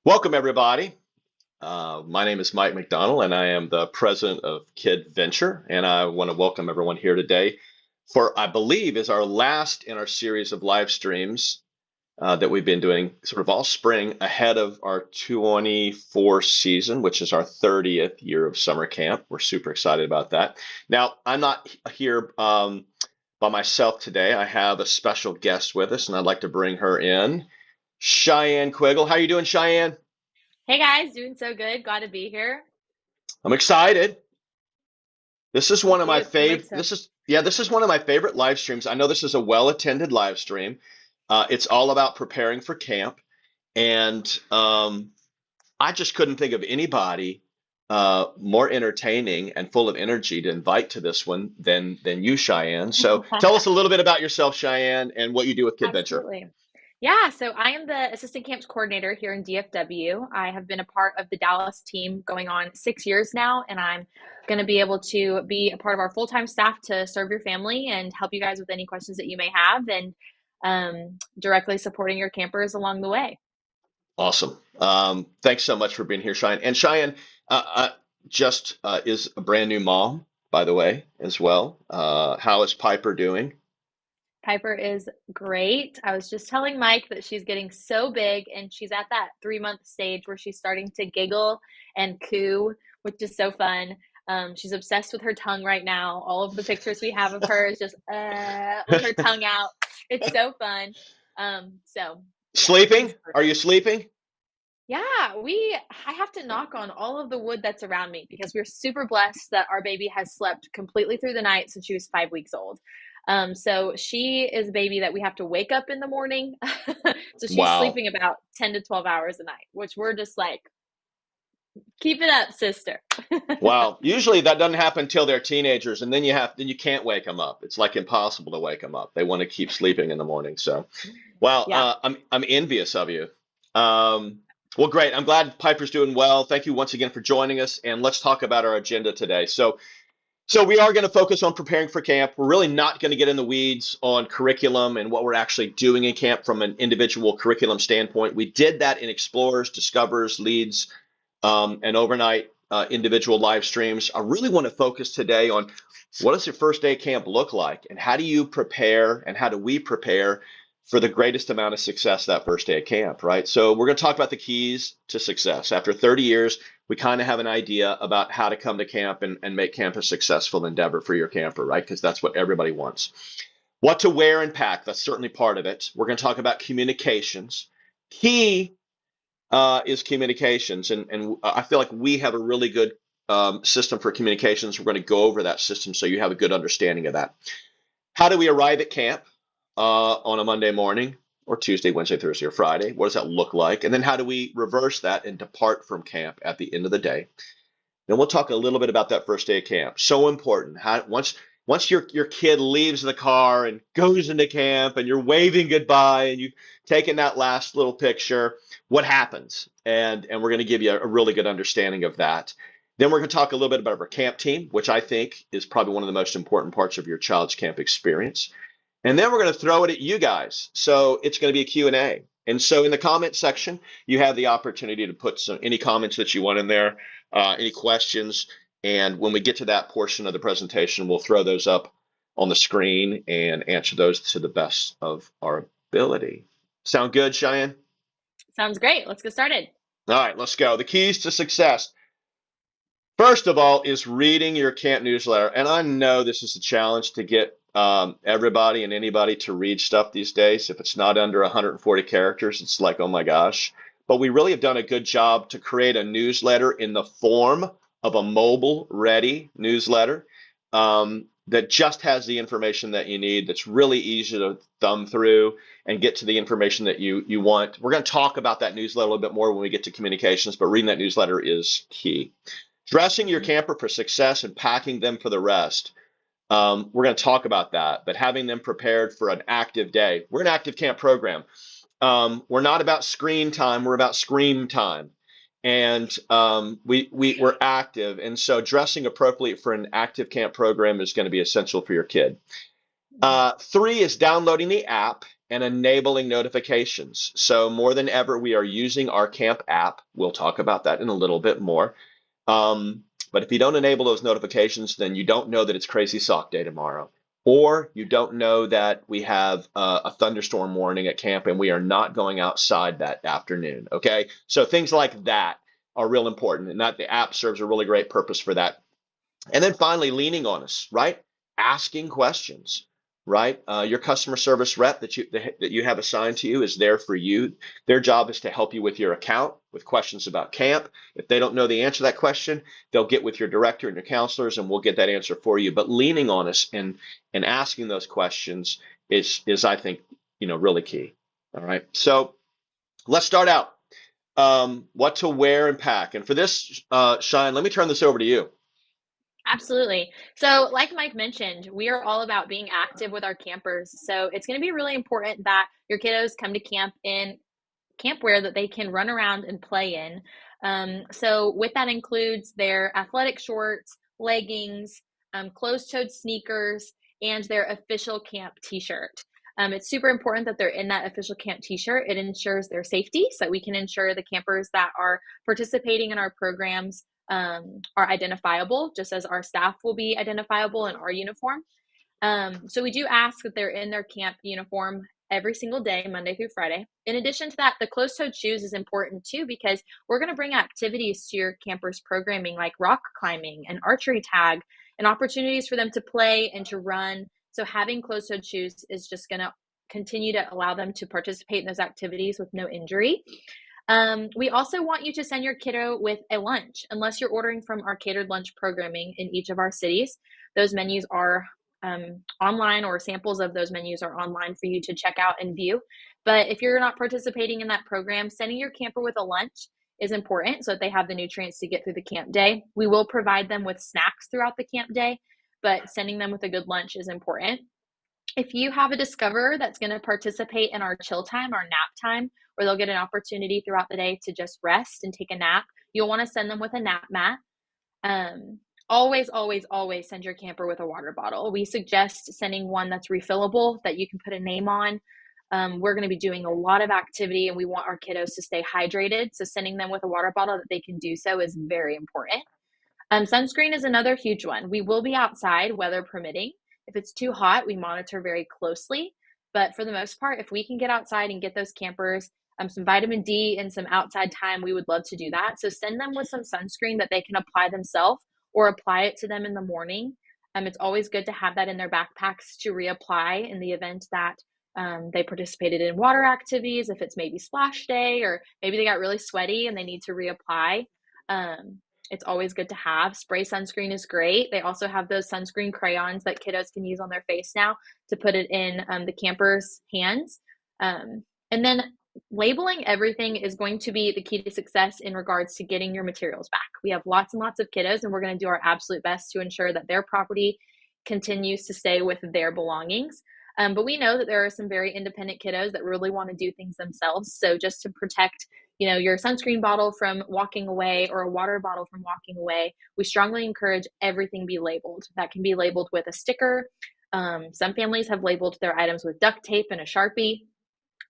Welcome, everybody. My name is Mike McDonald, and I am the president of Kidventure. And I want to welcome everyone here today for, I believe, is our last in our series of live streams that we've been doing sort of all spring ahead of our 24 season, which is our 30th year of summer camp. We're super excited about that. Now, I'm not here by myself today. I have a special guest with us, and I'd like to bring her in. Cheyenne Quiggle. How you doing, Cheyenne? Hey guys, doing so good. Glad to be here. I'm excited. This is Me one of my too. Can't wait favorite. to. This is one of my favorite live streams. I know this is a well-attended live stream. It's all about preparing for camp, and I just couldn't think of anybody more entertaining and full of energy to invite to this one than you, Cheyenne. So tell us a little bit about yourself, Cheyenne, and what you do with Kidventure. Absolutely. Yeah, so I am the assistant camps coordinator here in DFW. I have been a part of the Dallas team going on 6 years now, and I'm going to be able to be a part of our full-time staff to serve your family and help you guys with any questions that you may have and directly supporting your campers along the way. Awesome. Thanks so much for being here, Cheyenne. And Cheyenne just is a brand new mom, by the way, as well. How is Piper doing? Piper is great. I was just telling Mike that she's getting so big and she's at that 3 month stage where she's starting to giggle and coo, which is so fun. She's obsessed with her tongue right now. All of the pictures we have of her is just with her tongue out. It's so fun. So yeah, she's Sleeping? Are perfect. you sleeping? Yeah, I have to knock on all of the wood that's around me because we're super blessed that our baby has slept completely through the night since she was 5 weeks old. So she is a baby that we have to wake up in the morning. So she's Wow. sleeping about 10 to 12 hours a night, which we're just like, keep it up, sister. Wow. Usually that doesn't happen until they're teenagers, and then you can't wake them up. It's like impossible to wake them up. They want to keep sleeping in the morning. So, wow. Yeah. I'm envious of you. Well, great. I'm glad Piper's doing well. Thank you once again for joining us, and let's talk about our agenda today. So we are going to focus on preparing for camp. We're really not going to get in the weeds on curriculum and what we're actually doing in camp from an individual curriculum standpoint. We did that in Explorers, Discoverers, Leads, and overnight individual live streams. I really want to focus today on what does your first day camp look like, and how do you prepare, and how do we prepare for the greatest amount of success that first day of camp, right? So we're going to talk about the keys to success. After 30 years, we kind of have an idea about how to come to camp and make camp a successful endeavor for your camper, right? Because that's what everybody wants. What to wear and pack, that's certainly part of it. We're going to talk about communications. Key is communications, and I feel like we have a really good system for communications. We're going to go over that system so you have a good understanding of that. How do we arrive at camp on a Monday morning or Tuesday, Wednesday, Thursday, or Friday? What does that look like? And then how do we reverse that and depart from camp at the end of the day? Then we'll talk a little bit about that first day of camp. So important. Once your kid leaves the car and goes into camp and you're waving goodbye and you've taken that last little picture, what happens? And we're going to give you a really good understanding of that. Then we're going to talk a little bit about our camp team, which I think is probably one of the most important parts of your child's camp experience. And then we're going to throw it at you guys. So it's going to be a Q&A. And so in the comment section, you have the opportunity to put any comments that you want in there, any questions. And when we get to that portion of the presentation, we'll throw those up on the screen and answer those to the best of our ability. Sound good, Cheyenne? Sounds great. Let's get started. All right, let's go. The keys to success. First of all, is reading your camp newsletter. And I know this is a challenge to get everybody and anybody to read stuff these days. If it's not under 140 characters, it's like, oh my gosh. But we really have done a good job to create a newsletter in the form of a mobile ready newsletter that just has the information that you need, that's really easy to thumb through and get to the information that you want. We're going to talk about that newsletter a little bit more when we get to communications, but reading that newsletter is key. Dressing your camper for success and packing them for the rest. We're going to talk about that, but having them prepared for an active day. We're an active camp program. We're not about screen time. We're about scream time. And we're active. And so dressing appropriately for an active camp program is going to be essential for your kid. Three is downloading the app and enabling notifications. So more than ever, we are using our camp app. We'll talk about that in a little bit more. But if you don't enable those notifications, then you don't know that it's Crazy Sock Day tomorrow, or you don't know that we have a thunderstorm warning at camp and we are not going outside that afternoon. Okay, so things like that are real important, and that the app serves a really great purpose for that. And then finally, leaning on us, right? Asking questions, right? Your customer service rep that you have assigned to you is there for you. Their job is to help you with your account, with questions about camp. If they don't know the answer to that question, they'll get with your director and your counselors, and we'll get that answer for you. But leaning on us and asking those questions is I think really key. All right, so let's start out. What to wear and pack, and for this, Shine, let me turn this over to you. Absolutely. So, like Mike mentioned, we are all about being active with our campers. So, it's going to be really important that your kiddos come to camp in campwear that they can run around and play in. So, with that includes their athletic shorts, leggings, closed-toed sneakers, and their official camp t-shirt. It's super important that they're in that official camp t-shirt. It ensures their safety so that we can ensure the campers that are participating in our programs are identifiable, just as our staff will be identifiable in our uniform. So we do ask that they're in their camp uniform every single day, Monday through Friday. In addition to that, the closed-toed shoes is important too because we're going to bring activities to your campers programming like rock climbing and archery tag and opportunities for them to play and to run. So having closed-toed shoes is just going to continue to allow them to participate in those activities with no injury. We also want you to send your kiddo with a lunch, unless you're ordering from our catered lunch programming in each of our cities. Those menus are online, or samples of those menus are online for you to check out and view. But if you're not participating in that program, sending your camper with a lunch is important so that they have the nutrients to get through the camp day. We will provide them with snacks throughout the camp day, but sending them with a good lunch is important. If you have a discoverer that's going to participate in our chill time, our nap time, where they'll get an opportunity throughout the day to just rest and take a nap, you'll want to send them with a nap mat. Always, always, always send your camper with a water bottle. We suggest sending one that's refillable that you can put a name on. We're going to be doing a lot of activity and we want our kiddos to stay hydrated. So sending them with a water bottle that they can do so is very important. Sunscreen is another huge one. We will be outside, weather permitting. If it's too hot, we monitor very closely. But for the most part, if we can get outside and get those campers some vitamin D and some outside time, we would love to do that. So send them with some sunscreen that they can apply themselves or apply it to them in the morning. It's always good to have that in their backpacks to reapply in the event that they participated in water activities, if it's maybe splash day or maybe they got really sweaty and they need to reapply. It's always good to have. Spray sunscreen is great. They also have those sunscreen crayons that kiddos can use on their face now to put it in the camper's hands. And then labeling everything is going to be the key to success in regards to getting your materials back. We have lots and lots of kiddos, and we're going to do our absolute best to ensure that their property continues to stay with their belongings. But we know that there are some very independent kiddos that really want to do things themselves. So just to protect your sunscreen bottle from walking away or a water bottle from walking away, we strongly encourage everything be labeled. That can be labeled with a sticker. Some families have labeled their items with duct tape and a Sharpie.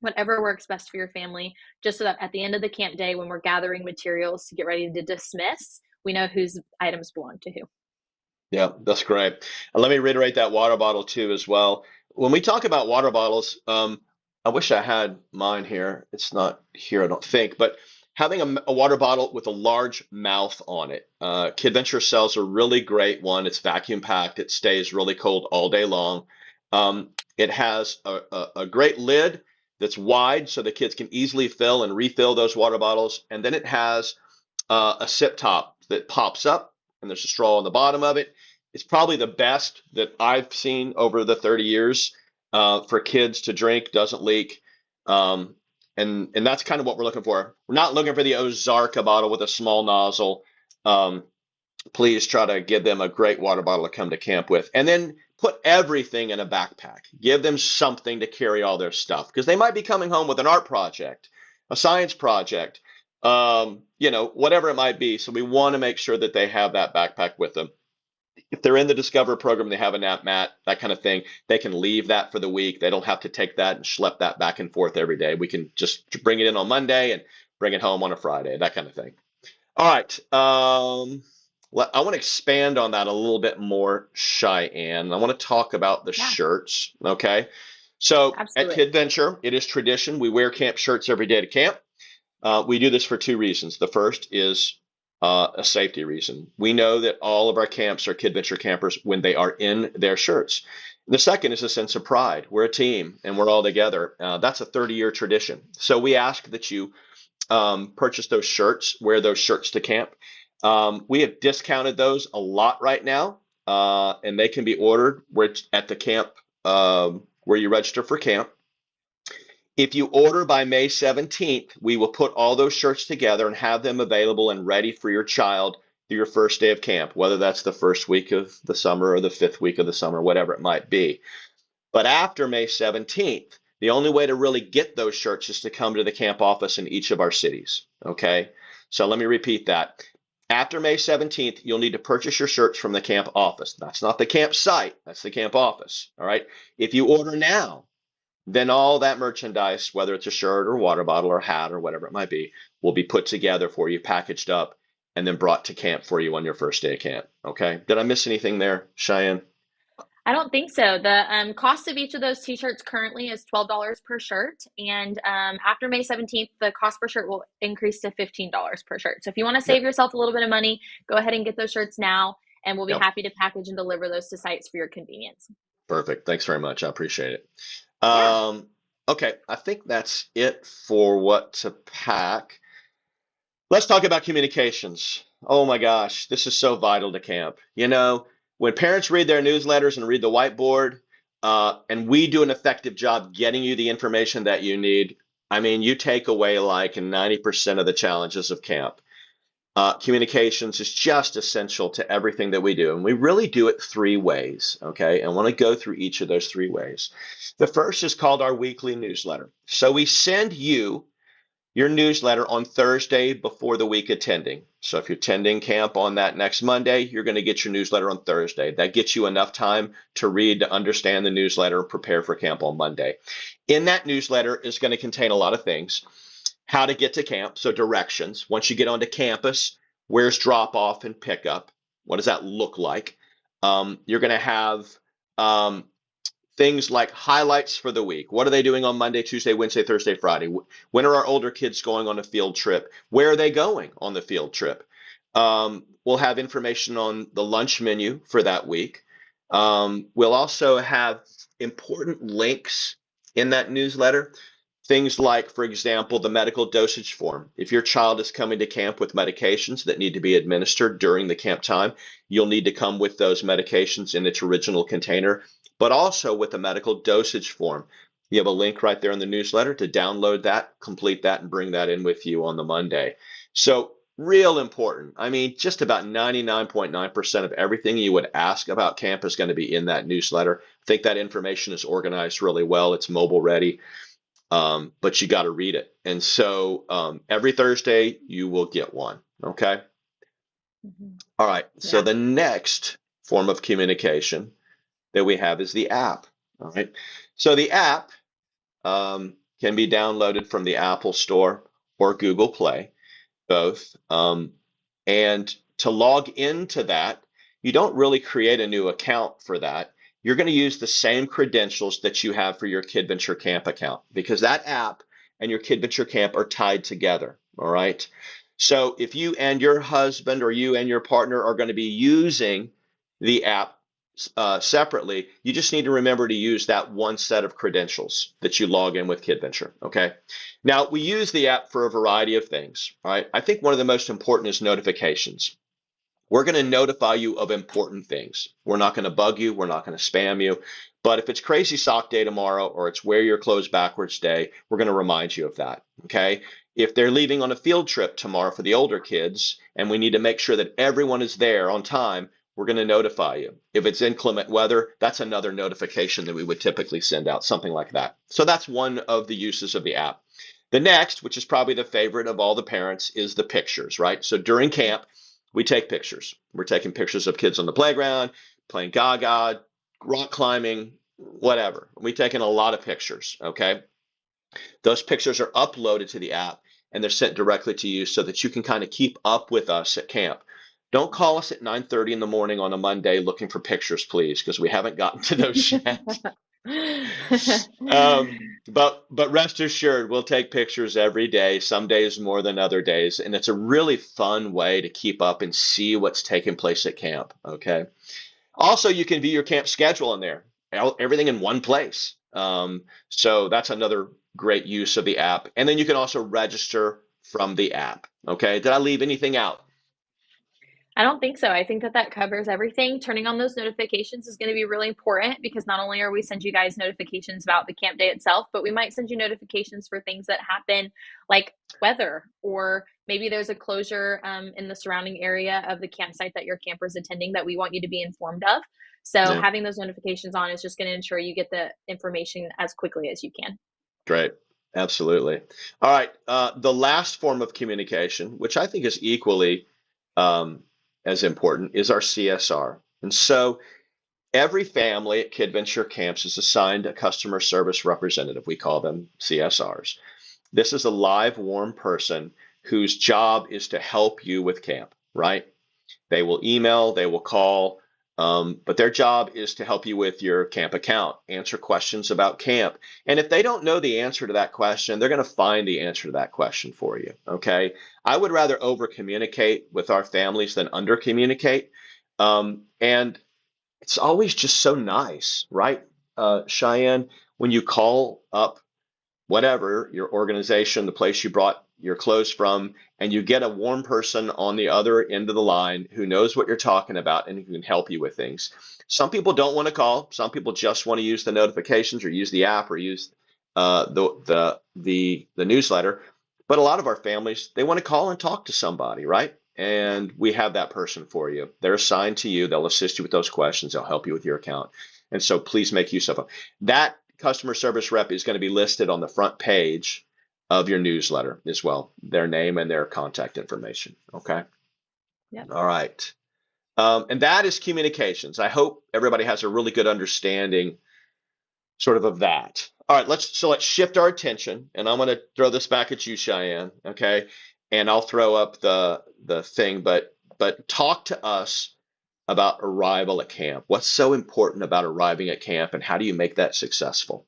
Whatever works best for your family, just so that at the end of the camp day, when we're gathering materials to get ready to dismiss, we know whose items belong to who. Yeah, that's great. And let me reiterate that water bottle too as well. When we talk about water bottles, I wish I had mine here. It's not here, I don't think, but having a water bottle with a large mouth on it. Kidventure sells a really great one. It's vacuum packed. It stays really cold all day long. It has a great lid that's wide so the kids can easily fill and refill those water bottles. And then it has a sip top that pops up and there's a straw on the bottom of it. It's probably the best that I've seen over the 30 years for kids to drink, doesn't leak. And that's kind of what we're looking for. We're not looking for the Ozarka bottle with a small nozzle. Please try to give them a great water bottle to come to camp with. And then put everything in a backpack. Give them something to carry all their stuff because they might be coming home with an art project, a science project, whatever it might be. So we want to make sure that they have that backpack with them. If they're in the Discover program, they have a nap mat, that kind of thing. They can leave that for the week. They don't have to take that and schlep that back and forth every day. We can just bring it in on Monday and bring it home on a Friday, that kind of thing. All right. I want to expand on that a little bit more, Cheyenne. I want to talk about the Yeah, shirts. Okay. So at absolutely. Kidventure, it is tradition. We wear camp shirts every day to camp. We do this for two reasons. The first is a safety reason. We know that all of our camps are Kidventure campers when they are in their shirts. The second is a sense of pride. We're a team and we're all together. That's a 30-year tradition. So we ask that you purchase those shirts, wear those shirts to camp. We have discounted those a lot right now, and they can be ordered at the camp where you register for camp. If you order by May 17th, we will put all those shirts together and have them available and ready for your child through your first day of camp, whether that's the first week of the summer or the fifth week of the summer, whatever it might be. But after May 17th, the only way to really get those shirts is to come to the camp office in each of our cities. Okay. So let me repeat that. After May 17th, you'll need to purchase your shirts from the camp office. That's not the camp site, that's the camp office. All right. If you order now, then all that merchandise, whether it's a shirt or water bottle or hat or whatever it might be, will be put together for you, packaged up, and then brought to camp for you on your first day of camp. Okay. Did I miss anything there, Cheyenne? I don't think so. The cost of each of those t-shirts currently is $12 per shirt, and after May 17th, the cost per shirt will increase to $15 per shirt. So if you want to Yeah. save yourself a little bit of money, go ahead and get those shirts now, and we'll be Yep. happy to package and deliver those to sites for your convenience. Perfect. Thanks very much. I appreciate it. Yeah. Okay, I think that's it for what to pack. Let's talk about communications. Oh my gosh, this is so vital to camp. When parents read their newsletters and read the whiteboard, and we do an effective job getting you the information that you need, I mean, you take away like 90% of the challenges of camp. Communications is just essential to everything that we do. And we really do it three ways. Okay. And I want to go through each of those three ways. The first is called our weekly newsletter. So we send you your newsletter on Thursday before the week attending. So if you're attending camp on that next Monday, you're going to get your newsletter on Thursday. That gets you enough time to read, to understand the newsletter, and prepare for camp on Monday. In that newsletter is going to contain a lot of things. How to get to camp, so directions. Once you get onto campus, where's drop off and pickup? What does that look like? You're going to have um, things like highlights for the week. What are they doing on Monday, Tuesday, Wednesday, Thursday, Friday? When are our older kids going on a field trip? Where are they going on the field trip? We'll have information on the lunch menu for that week. We'll also have important links in that newsletter. Things like, for example, the medical dosage form. If your child is coming to camp with medications that need to be administered during the camp time, you'll need to come with those medications in its original container, but also with the medical dosage form. You have a link right there in the newsletter to download that, complete that, and bring that in with you on the Monday. So, real important. I mean, just about 99.9% of everything you would ask about camp is going to be in that newsletter. I think that information is organized really well. It's mobile ready, but you got to read it. And so every Thursday you will get one. Okay. Mhm. All right. So Yeah. the next form of communication that we have is the app. All right. So the app can be downloaded from the Apple Store or Google Play, both. And to log into that, you don't really create a new account for that. You're going to use the same credentials that you have for your Kidventure Camp account because that app and your Kidventure Camp are tied together. All right. So if you and your husband or you and your partner are going to be using the app separately, you just need to remember to use that one set of credentials that you log in with Kidventure. Okay. Now, we use the app for a variety of things. All right. I think one of the most important is notifications. We're going to notify you of important things. We're not going to bug you. We're not going to spam you. But if it's crazy sock day tomorrow or it's wear your clothes backwards day, we're going to remind you of that. Okay. If they're leaving on a field trip tomorrow for the older kids and we need to make sure that everyone is there on time, we're going to notify you. If it's inclement weather, that's another notification that we would typically send out, something like that. So that's one of the uses of the app. The next, which is probably the favorite of all the parents, is the pictures, right? So during camp, we take pictures. We're taking pictures of kids on the playground, playing gaga, rock climbing, whatever. We're taking a lot of pictures, okay? Those pictures are uploaded to the app and they're sent directly to you so that you can kind of keep up with us at camp. Don't call us at 9:30 in the morning on a Monday looking for pictures, please, because we haven't gotten to those yet. But rest assured, we'll take pictures every day, some days more than other days, and it's a really fun way to keep up and see what's taking place at camp. Okay. Also, you can view your camp schedule in there, everything in one place. So that's another great use of the app. And then you can also register from the app. Okay. Did I leave anything out? I don't think so. I think that that covers everything. Turning on those notifications is going to be really important because not only are we send you guys notifications about the camp day itself, but we might send you notifications for things that happen like weather, or maybe there's a closure in the surrounding area of the campsite that your camper is attending that we want you to be informed of. So Yeah. having those notifications on is just going to ensure you get the information as quickly as you can. Great. Absolutely. All right. The last form of communication, which I think is equally um, as important, is our CSR. And so every family at Kidventure Camps is assigned a customer service representative. We call them CSRs. This is a live, warm person whose job is to help you with camp, right? They will email, they will call, but their job is to help you with your camp account, answer questions about camp. And if they don't know the answer to that question, they're going to find the answer to that question for you. Okay. I would rather over communicate with our families than under communicate. And it's always just so nice, right? Cheyenne, when you call up whatever your organization, the place you brought your clothes from, and you get a warm person on the other end of the line who knows what you're talking about and who can help you with things. Some people don't want to call. Some people just want to use the notifications or use the app or use the newsletter. But a lot of our families, they want to call and talk to somebody, right? And we have that person for you. They're assigned to you. They'll assist you with those questions. They'll help you with your account. And so please make use of them. That customer service rep is going to be listed on the front page of your newsletter as well, their name and their contact information. Okay. Yep. All right. And that is communications. I hope everybody has a really good understanding sort of that. All right, let's shift our attention, and I'm going to throw this back at you, Cheyenne. Okay, and I'll throw up the thing, but talk to us about arrival at camp. What's so important about arriving at camp, and how do you make that successful?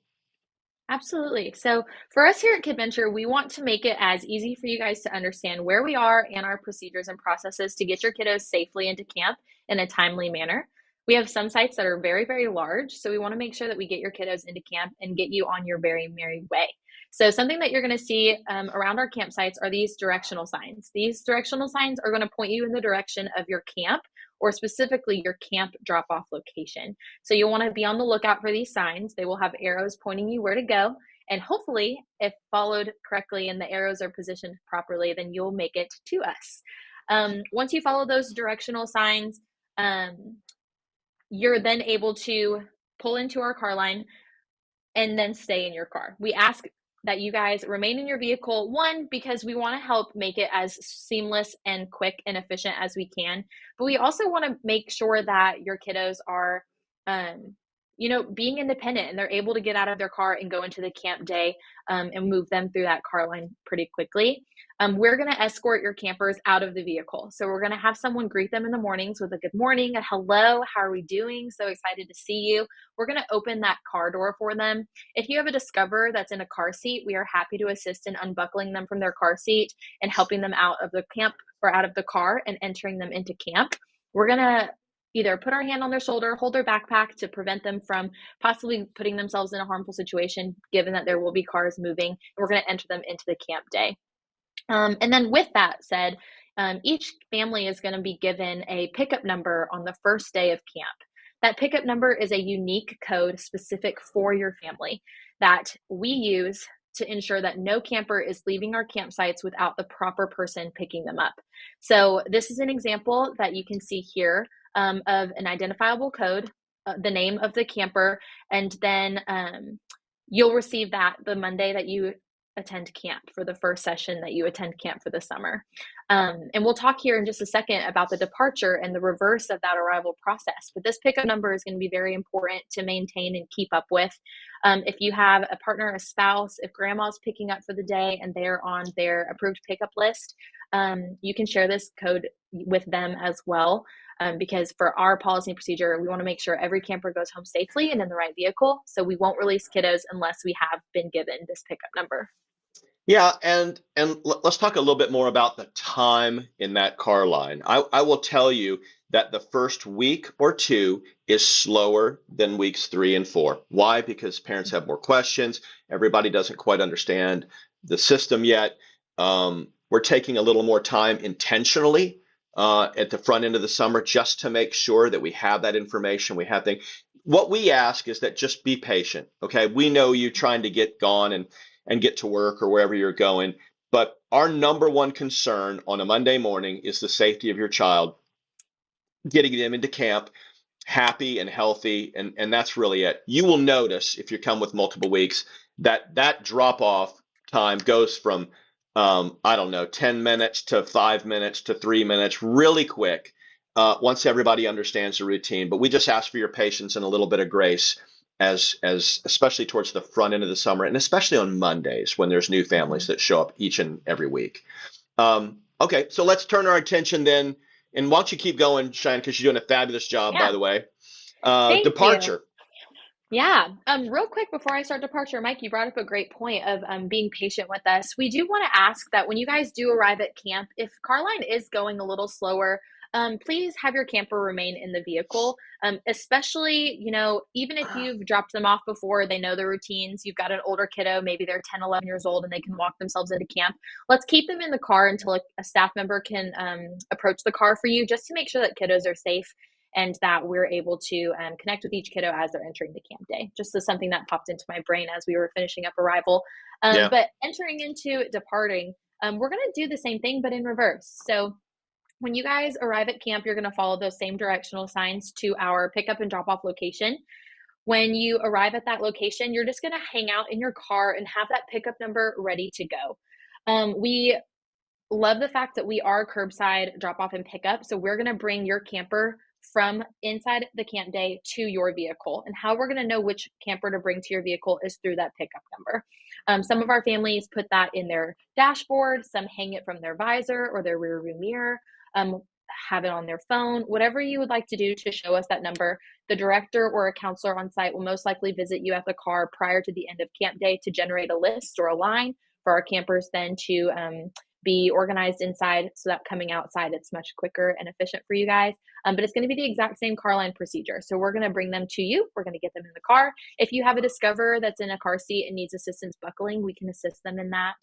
Absolutely. So for us here at Kidventure, we want to make it as easy for you guys to understand where we are and our procedures and processes to get your kiddos safely into camp in a timely manner. We have some sites that are very, very large, so we want to make sure that we get your kiddos into camp and get you on your very merry way. So something that you're going to see around our campsites are these directional signs. These directional signs are going to point you in the direction of your camp, or specifically your camp drop-off location. So you'll want to be on the lookout for these signs. They will have arrows pointing you where to go. And hopefully, if followed correctly and the arrows are positioned properly, then you'll make it to us. Once you follow those directional signs, you're then able to pull into our car line and then stay in your car. We ask that you guys remain in your vehicle, one, because we want to help make it as seamless and quick and efficient as we can. But we also want to make sure that your kiddos are, being independent and they're able to get out of their car and go into the camp day and move them through that car line pretty quickly. We're going to escort your campers out of the vehicle. So we're going to have someone greet them in the mornings with a good morning, a hello, how are we doing? So excited to see you. We're going to open that car door for them. If you have a Discover that's in a car seat, we are happy to assist in unbuckling them from their car seat and helping them out of the camp or out of the car and entering them into camp. We're going to either put our hand on their shoulder, hold their backpack to prevent them from possibly putting themselves in a harmful situation, given that there will be cars moving. And we're going to enter them into the camp day. And then with that said, each family is going to be given a pickup number on the first day of camp. That pickup number is a unique code specific for your family that we use to ensure that no camper is leaving our campsites without the proper person picking them up. So this is an example that you can see here of an identifiable code, the name of the camper, and then you'll receive that the Monday that you attend camp for the first session that you attend camp for the summer. And we'll talk here in just a second about the departure and the reverse of that arrival process. But this pickup number is going to be very important to maintain and keep up with. If you have a partner, a spouse, if grandma's picking up for the day and they're on their approved pickup list, you can share this code with them as well. Because for our policy and procedure, we want to make sure every camper goes home safely and in the right vehicle. So we won't release kiddos unless we have been given this pickup number. Yeah, let's talk a little bit more about the time in that car line. I will tell you that the first week or two is slower than weeks 3 and 4. Why? Because parents have more questions. Everybody doesn't quite understand the system yet. We're taking a little more time intentionally at the front end of the summer just to make sure that we have that information. We have things. What we ask is that just be patient. Okay, we know you trying to get gone and get to work or wherever you're going. But our number one concern on a Monday morning is the safety of your child, getting them into camp happy and healthy, and that's really it. You will notice if you come with multiple weeks that that drop off time goes from I don't know, 10 minutes to 5 minutes to 3 minutes really quick once everybody understands the routine. But we just ask for your patience and a little bit of grace as especially towards the front end of the summer, and especially on Mondays when there's new families that show up each and every week. Okay, so let's turn our attention then, and why don't you keep going, Shine, because you're doing a fabulous job, by Yeah, the way. thank you. Departure. Yeah. Real quick before I start departure, Mike, you brought up a great point of being patient with us. We do want to ask that when you guys do arrive at camp, if Carline is going a little slower, please have your camper remain in the vehicle. Especially, even if you've dropped them off before, they know the routines. You've got an older kiddo, maybe they're 10, 11 years old, and they can walk themselves into camp. Let's keep them in the car until a staff member can approach the car for you, just to make sure that kiddos are safe and that we're able to connect with each kiddo as they're entering the camp day. Just as something that popped into my brain as we were finishing up arrival. Yeah. But entering into departing, we're going to do the same thing, but in reverse. So when you guys arrive at camp, you're going to follow those same directional signs to our pickup and drop off location. When you arrive at that location, you're just going to hang out in your car and have that pickup number ready to go. We love the fact that we are curbside drop off and pickup. So we're going to bring your camper from inside the camp day to your vehicle. And how we're going to know which camper to bring to your vehicle is through that pickup number. Some of our families put that in their dashboard, some hang it from their visor or their rear view mirror, have it on their phone, whatever you would like to do to show us that number. The director or a counselor on site will most likely visit you at the car prior to the end of camp day to generate a list or a line for our campers then to be organized inside so that coming outside it's much quicker and efficient for you guys. But it's going to be the exact same car line procedure. So we're going to bring them to you. We're going to get them in the car. If you have a discoverer that's in a car seat and needs assistance buckling, we can assist them in that.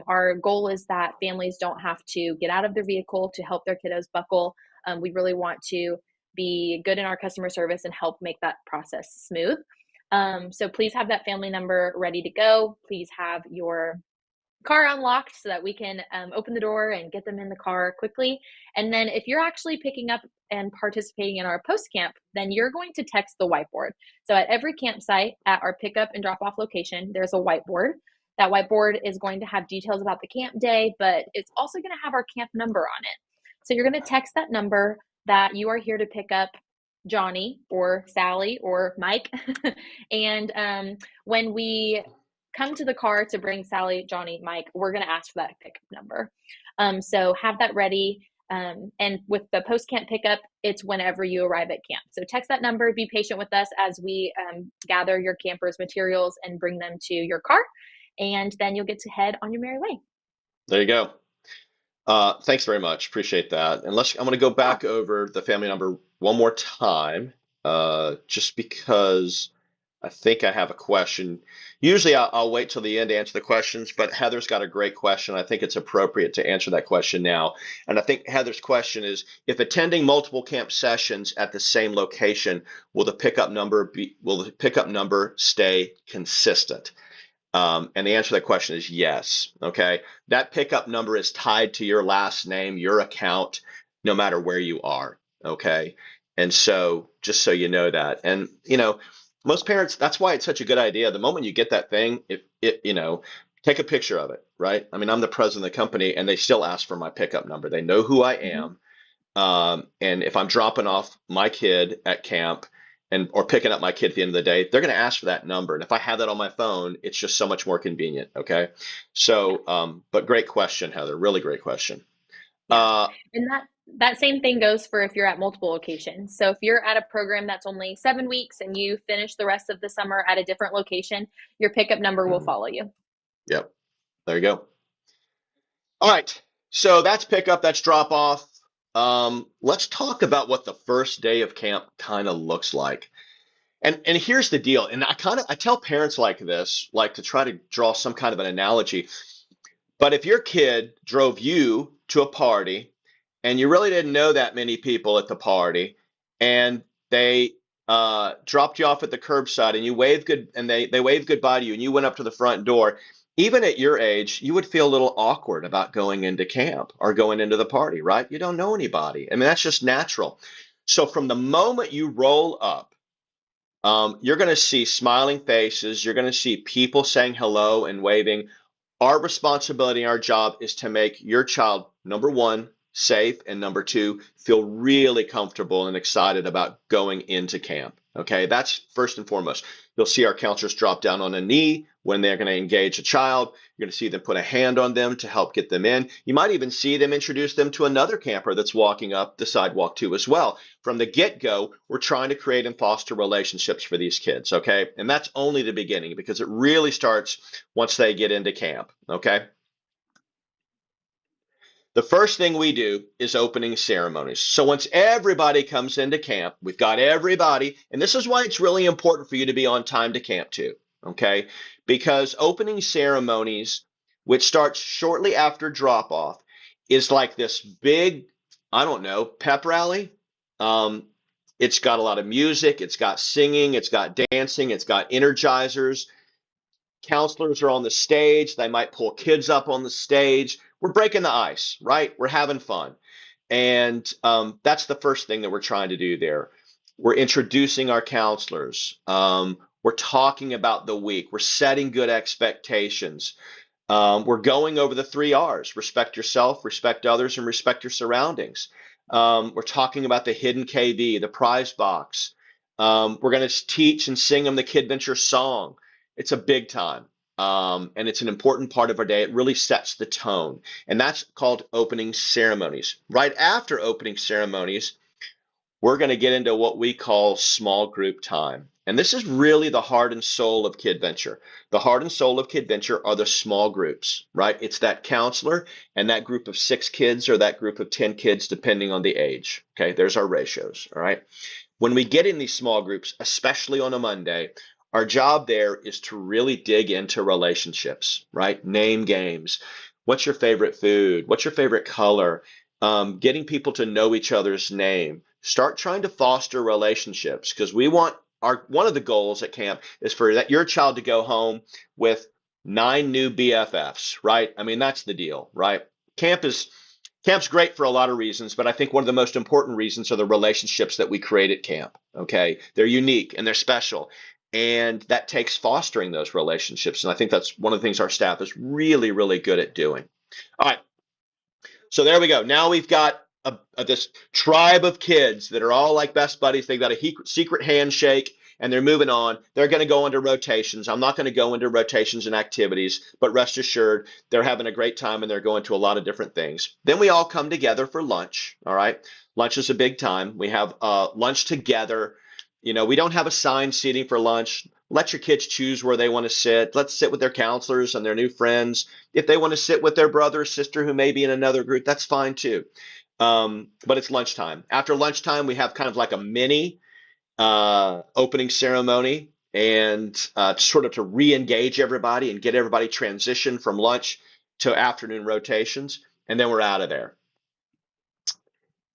Our goal is that families don't have to get out of their vehicle to help their kiddos buckle. We really want to be good in our customer service and help make that process smooth. So please have that family number ready to go. Please have your car unlocked so that we can open the door and get them in the car quickly. And then if you're actually picking up and participating in our post camp, then you're going to text the whiteboard. So at every campsite at our pickup and drop off location, there's a whiteboard. That whiteboard is going to have details about the camp day, but it's also going to have our camp number on it. So you're going to text that number that you are here to pick up Johnny or Sally or Mike. And when we come to the car to bring Sally, Johnny, Mike, we're going to ask for that pickup number. So have that ready. And with the post-camp pickup, it's whenever you arrive at camp. So text that number, be patient with us as we gather your camper's materials and bring them to your car. And then you'll get to head on your merry way. There you go. Thanks very much. Appreciate that. And I'm going to go back over the family number one more time, just because I think I have a question. Usually I'll wait till the end to answer the questions, but Heather's got a great question. I think it's appropriate to answer that question now. And I think Heather's question is, if attending multiple camp sessions at the same location, will the pickup number stay consistent? And the answer to that question is yes. Okay. That pickup number is tied to your last name, your account, no matter where you are. Okay. And so just so you know that, and most parents, that's why it's such a good idea. The moment you get that thing, it take a picture of it, right? I mean, I'm the president of the company and they still ask for my pickup number. They know who I Hmm. am. And if I'm dropping off my kid at camp and or picking up my kid at the end of the day, they're going to ask for that number. And if I have that on my phone, it's just so much more convenient. Okay. Yeah. So, but great question, Heather. Really great question. Yeah. Uh, And that same thing goes for if you're at multiple locations. So if you're at a program that's only 7 weeks and you finish the rest of the summer at a different location, your pickup number will mhm, follow you. yep. There you go. All right. So that's pickup, that's drop off. Let's talk about what the first day of camp kind of looks like. And here's the deal. And I tell parents like this, like to try to draw some kind of an analogy. But if your kid drove you to a party and you really didn't know that many people at the party and they dropped you off at the curbside and you waved good and they waved goodbye to you and you went up to the front door, even at your age, you would feel a little awkward about going into camp or going into the party, right? You don't know anybody. I mean, that's just natural. So from the moment you roll up, you're going to see smiling faces. You're going to see people saying hello and waving. Our responsibility, our job is to make your child, number one, safe, and number two, feel really comfortable and excited about going into camp. Okay, that's first and foremost. You'll see our counselors drop down on a knee when they're going to engage a child. You're going to see them put a hand on them to help get them in. You might even see them introduce them to another camper that's walking up the sidewalk too as well. From the get-go, we're trying to create and foster relationships for these kids, okay? And that's only the beginning because it really starts once they get into camp, okay? The first thing we do is opening ceremonies. So once everybody comes into camp, we've got everybody, and this is why it's really important for you to be on time to camp too, okay? Because opening ceremonies, which starts shortly after drop off, is like this big, I don't know, pep rally. Um, it's got a lot of music, it's got singing, it's got dancing, it's got energizers. Counselors are on the stage. They might pull kids up on the stage. We're breaking the ice, right? We're having fun. And that's the first thing that we're trying to do there. We're introducing our counselors. We're talking about the week. We're setting good expectations. We're going over the 3 R's: respect yourself, respect others, and respect your surroundings. We're talking about the hidden KV, the prize box. We're going to teach and sing them the Kidventure song. It's a big time. And it's an important part of our day. It really sets the tone. And that's called opening ceremonies. Right after opening ceremonies, we're going to get into what we call small group time. And this is really the heart and soul of Kidventure. The heart and soul of Kidventure are the small groups, right? It's that counselor and that group of 6 kids or that group of 10 kids, depending on the age. Okay, there's our ratios, all right? When we get in these small groups, especially on a Monday, our job there is to really dig into relationships, right? Name games. What's your favorite food? What's your favorite color? Getting people to know each other's name. Start trying to foster relationships because we want our one of the goals at camp is for that your child to go home with 9 new BFFs, right? I mean, that's the deal, right? Camp is Camp's great for a lot of reasons, but I think one of the most important reasons are the relationships that we create at camp. Okay, they're unique and they're special, and that takes fostering those relationships. And I think that's one of the things our staff is really, really good at doing. All right, so there we go. Now we've got this tribe of kids that are all like best buddies. They've got a secret handshake and they're moving on. They're going to go into rotations. I'm not going to go into rotations and activities, but rest assured, they're having a great time and they're going to a lot of different things. Then we all come together for lunch. All right. Lunch is a big time. We have lunch together. You know, we don't have assigned seating for lunch. Let your kids choose where they want to sit. Let's sit with their counselors and their new friends. If they want to sit with their brother or sister who may be in another group, that's fine too. But it's lunchtime. After lunchtime, we have kind of like a mini opening ceremony and sort of to re-engage everybody and get everybody transitioned from lunch to afternoon rotations, and then we're out of there.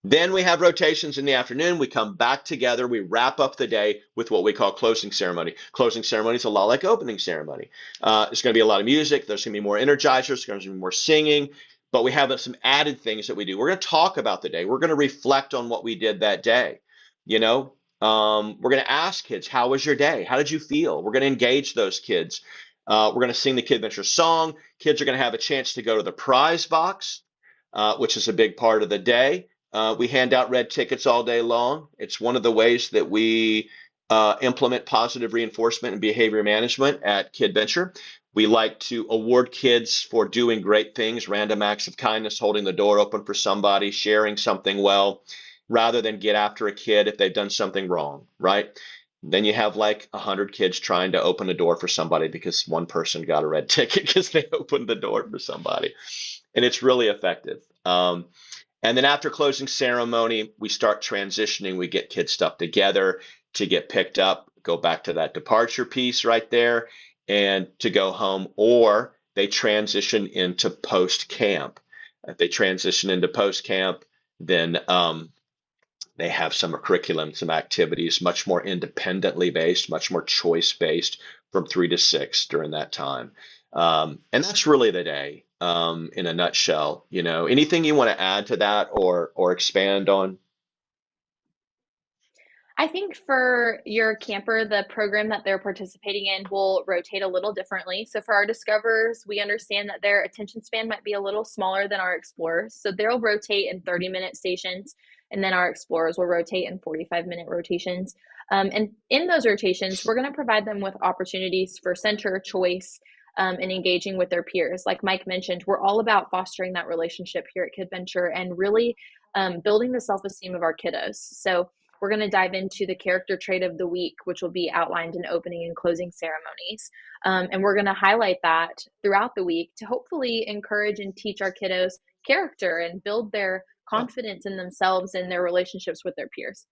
Then we have rotations in the afternoon. We come back together. We wrap up the day with what we call closing ceremony. Closing ceremony is a lot like opening ceremony. There's going to be a lot of music. There's going to be more energizers. There's going to be more singing. But we have some added things that we do. We're going to talk about the day. We're going to reflect on what we did that day. You know, we're going to ask kids, how was your day? How did you feel? We're going to engage those kids. We're going to sing the Kidventure song. Kids are going to have a chance to go to the prize box, which is a big part of the day. We hand out red tickets all day long. It's one of the ways that we implement positive reinforcement and behavior management at Kidventure. We like to award kids for doing great things, random acts of kindness, holding the door open for somebody, sharing something well, rather than get after a kid if they've done something wrong, right? Then you have like 100 kids trying to open a door for somebody because one person got a red ticket because they opened the door for somebody. And it's really effective. And then after closing ceremony, we start transitioning. We get kids stuff together to get picked up, go back to that departure piece right there, and to go home, or they transition into post camp. If they transition into post camp, then they have some curriculum, some activities, much more independently based, much more choice based from 3 to 6 during that time. And that's really the day in a nutshell. Anything you want to add to that or expand on? I think for your camper, the program that they're participating in will rotate a little differently. So for our discoverers, we understand that their attention span might be a little smaller than our explorers. So they'll rotate in 30-minute stations, and then our explorers will rotate in 45-minute rotations. And in those rotations, we're going to provide them with opportunities for center choice and engaging with their peers. Like Mike mentioned, we're all about fostering that relationship here at Kidventure and really building the self-esteem of our kiddos. So we're going to dive into the character trait of the week, which will be outlined in opening and closing ceremonies. And we're going to highlight that throughout the week to hopefully encourage and teach our kiddos character and build their Yeah. confidence in themselves and their relationships with their peers.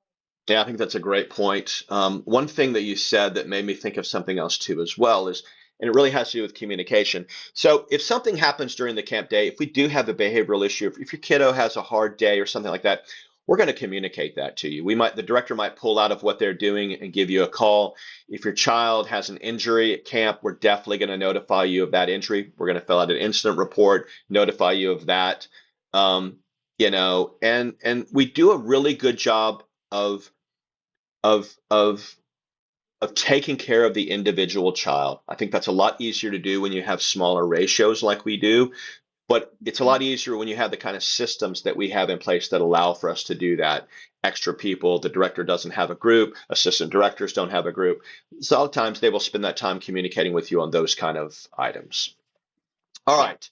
Yeah, I think that's a great point. One thing that you said that made me think of something else too, as well, is, and it really has to do with communication. So, if something happens during the camp day, if we do have a behavioral issue, if your kiddo has a hard day or something like that, we're going to communicate that to you. The director might pull out of what they're doing and give you a call. If your child has an injury at camp, we're definitely going to notify you of that injury. We're going to fill out an incident report, notify you of that. Um, and we do a really good job of of of of taking care of the individual child. I think that's a lot easier to do when you have smaller ratios like we do, but it's a lot easier when you have the kind of systems that we have in place that allow for us to do that. Extra people, the director doesn't have a group, assistant directors don't have a group. Sometimes they will spend that time communicating with you on those kind of items. All Yeah. right.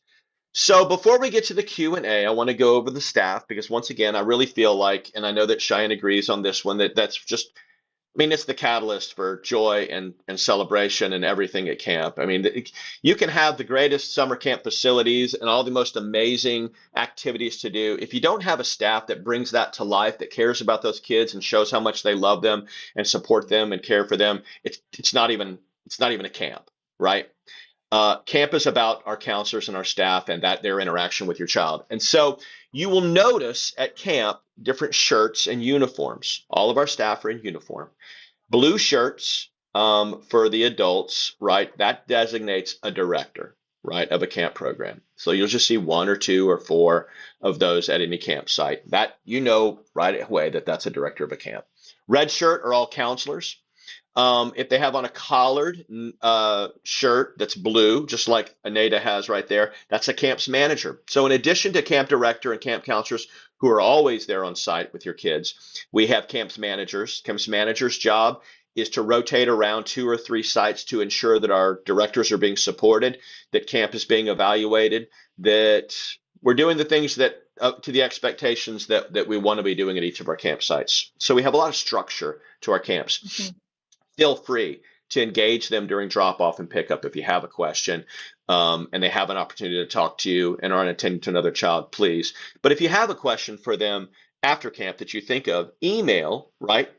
So before we get to the Q&A, I want to go over the staff because once again, I really feel like, and I know that Cheyenne agrees on this one, that's just, I mean, it's the catalyst for joy and celebration and everything at camp. I mean, you can have the greatest summer camp facilities and all the most amazing activities to do. If you don't have a staff that brings that to life, that cares about those kids and shows how much they love them and support them and care for them, it's not even a camp, right? Camp is about our counselors and our staff and that their interaction with your child. And so you will notice at camp different shirts and uniforms. All of our staff are in uniform. Blue shirts for the adults, right? That designates a director, right, of a camp program. So you'll just see 1 or 2 or 4 of those at any campsite. That right away that that's a director of a camp. Red shirt are all counselors. If they have on a collared shirt that's blue, just like Aneda has right there, that's a camp's manager. So in addition to camp director and camp counselors who are always there on site with your kids, we have camp's managers. Camp's managers' job is to rotate around 2 or 3 sites to ensure that our directors are being supported, that camp is being evaluated, that we're doing the things that up to the expectations that we want to be doing at each of our campsites. So we have a lot of structure to our camps. Mhm. Feel free to engage them during drop off and pickup if you have a question and they have an opportunity to talk to you and aren't attending to another child, please. But if you have a question for them after camp that you think of, email, right?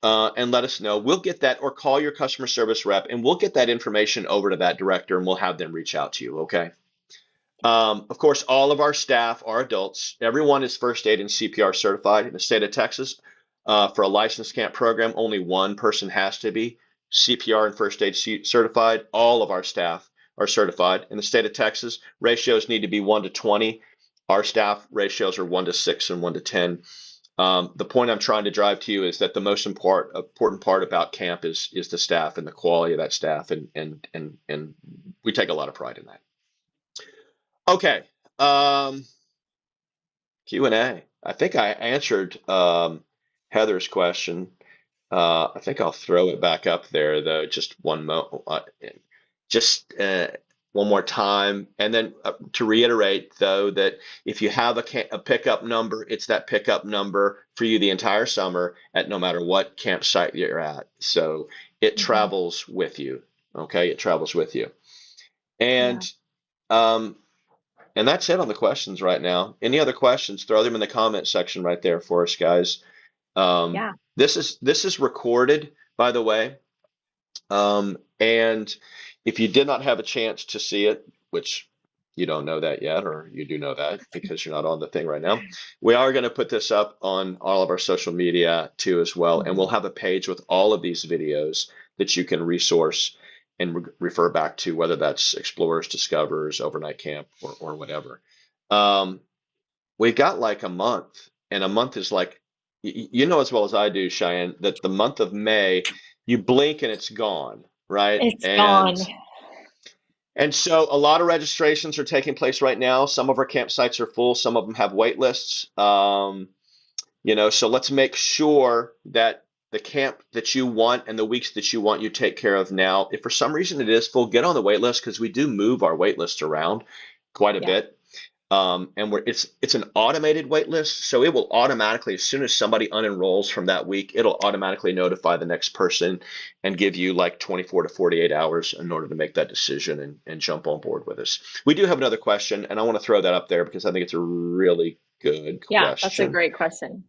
And let us know. We'll get that, or call your customer service rep and we'll get that information over to that director and we'll have them reach out to you, okay? Of course, all of our staff are adults. Everyone is first aid and CPR certified in the state of Texas. For a licensed camp program, only one person has to be CPR and first aid certified. All of our staff are certified. In the state of Texas, ratios need to be 1 to 20. Our staff ratios are 1 to 6 and 1 to 10. The point I'm trying to drive to you is that the most important part about camp is the staff and the quality of that staff, and we take a lot of pride in that. Okay, Q&A. I think I answered Heather's question. I think I'll throw it back up there though, just just one more time, and then to reiterate though that if you have a pickup number, it's that pickup number for you the entire summer at no matter what campsite you're at. So it Mm-hmm. travels with you. Okay, it travels with you, Yeah. and um, and that's it on the questions right now. Any other questions? Throw them in the comment section right there for us, guys. Um, Yeah. this is recorded, by the way. And if you did not have a chance to see it, which you don't know that yet, or you do know that because you're not on the thing right now, we are going to put this up on all of our social media too as well. And we'll Mm-hmm. have a page with all of these videos that you can resource and refer back to, whether that's Explorers, Discoverers, Overnight Camp, or whatever. Um, we've got like a month, and a month is like, you know as well as I do, Cheyenne, that the month of May, you blink and it's gone, right? It's And gone. and so a lot of registrations are taking place right now. Some of our campsites are full, some of them have wait lists. So let's make sure that the camp that you want and the weeks that you want you take care of now. If for some reason it is full, get on the wait list because we do move our wait list around quite a Yeah. bit. And it's an automated wait list, so it will automatically, as soon as somebody unenrolls from that week, it'll automatically notify the next person and give you like 24 to 48 hours in order to make that decision and jump on board with us. We do have another question, and I want to throw that up there because I think it's a really good Yeah, that's a question. great question.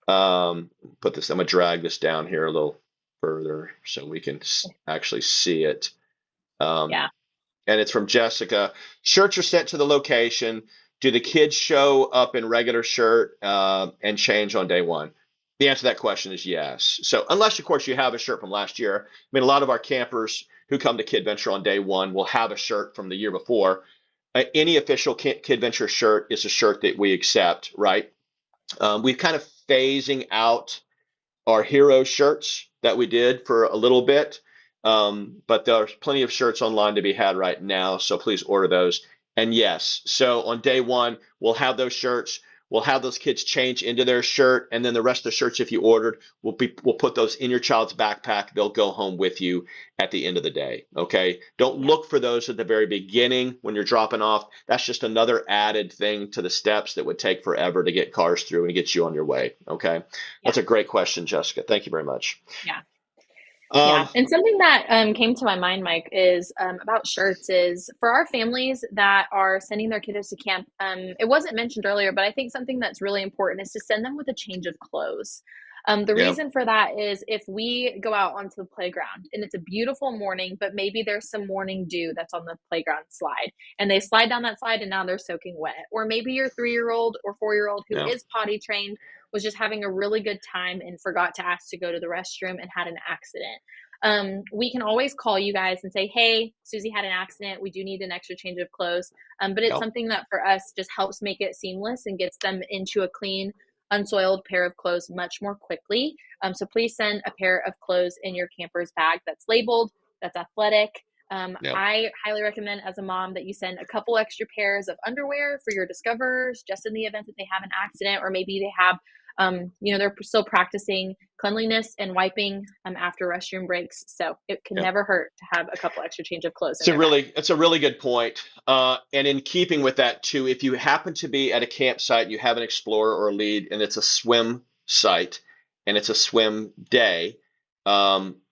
I'm gonna drag this down here a little further so we can actually see it. Um, Yeah. and it's from Jessica. Shirts are sent to the location. Do the kids show up in regular shirt and change on day one? The answer to that question is yes. So unless, of course, you have a shirt from last year. I mean, a lot of our campers who come to Kidventure on day one will have a shirt from the year before. Any official Kidventure shirt is a shirt that we accept, right? We've kind of phasing out our hero shirts that we did for a little bit. But there's plenty of shirts online to be had right now, so please order those. And yes, so on day one, we'll have those shirts. We'll have those kids change into their shirt, and then the rest of the shirts, if you ordered, we'll put those in your child's backpack. They'll go home with you at the end of the day. Okay, don't Yeah. look for those at the very beginning when you're dropping off. That's just another added thing to the steps that would take forever to get cars through and get you on your way. Okay, Yeah. that's a great question, Jessica. Thank you very much. Yeah. Yeah, Um, and something that came to my mind, Mike, is about shirts. Is for our families that are sending their kiddos to camp. It wasn't mentioned earlier, but I think something that's really important is to send them with a change of clothes. The yeah, reason for that is if we go out onto the playground and it's a beautiful morning, but maybe there's some morning dew that's on the playground slide, and they slide down that slide and now they're soaking wet. Or maybe your 3 year old or 4 year old who yeah, is potty trained was just having a really good time and forgot to ask to go to the restroom and had an accident. We can always call you guys and say, hey, Susie had an accident. We do need an extra change of clothes. But it's yeah, something that for us just helps make it seamless and gets them into a clean, unsoiled pair of clothes much more quickly. So please send a pair of clothes in your camper's bag that's labeled, that's athletic. yeah. I highly recommend as a mom that you send a couple extra pairs of underwear for your discoverers just in the event that they have an accident, or maybe they have they're still practicing cleanliness and wiping after restroom breaks. So it can Yeah. never hurt to have a couple extra change of clothes It's in a their bag. really, it's a really good point. And in keeping with that too, if you happen to be at a campsite, you have an explorer or a lead, and it's a swim site, and it's a swim day,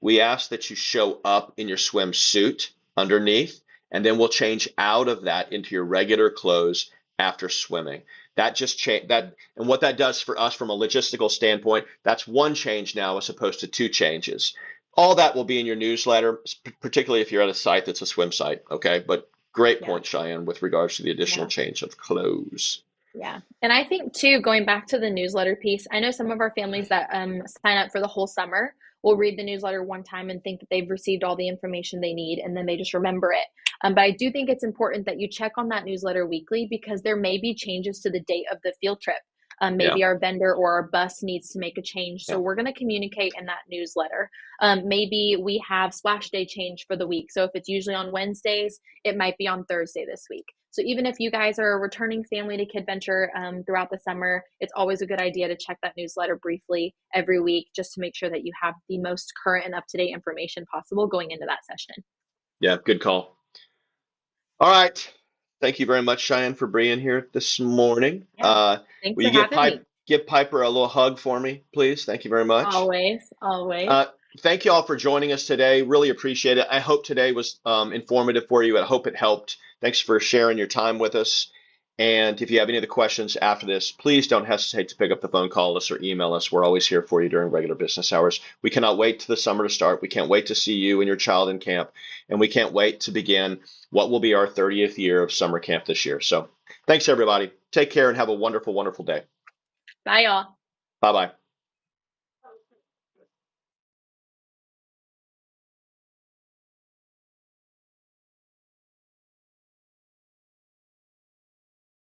we ask that you show up in your swimsuit underneath, and then we'll change out of that into your regular clothes after swimming. That just change that, and what that does for us from a logistical standpoint, that's one change now as opposed to two changes. All that will be in your newsletter, particularly if you're at a site that's a swim site. Okay, but great Yeah. point, Cheyenne, with regards to the additional Yeah. change of clothes. Yeah. And I think too, going back to the newsletter piece, I know some of our families that sign up for the whole summer will read the newsletter one time and think that they've received all the information they need and then they just remember it. But I do think it's important that you check on that newsletter weekly because there may be changes to the date of the field trip. Yeah. Maybe our vendor or our bus needs to make a change. So Yeah. we're going to communicate in that newsletter. Maybe we have splash day change for the week. So if it's usually on Wednesdays, it might be on Thursday this week. So even if you guys are a returning family to Kidventure throughout the summer, it's always a good idea to check that newsletter briefly every week just to make sure that you have the most current and up-to-date information possible going into that session. Yeah. Good call. All right. Thank you very much, Cheyenne, for being here this morning. Yeah. Thanks Will for you having me. Give Piper a little hug for me, please? Thank you very much. Always, always. Uh, Thank you all for joining us today. Really appreciate it. I hope today was informative for you. I hope it helped. Thanks for sharing your time with us. And if you have any other questions after this, please don't hesitate to pick up the phone, call us, or email us. We're always here for you during regular business hours. We cannot wait to the summer to start. We can't wait to see you and your child in camp. And we can't wait to begin what will be our 30th year of summer camp this year. So thanks, everybody. Take care and have a wonderful, wonderful day. Bye, y'all. Bye bye.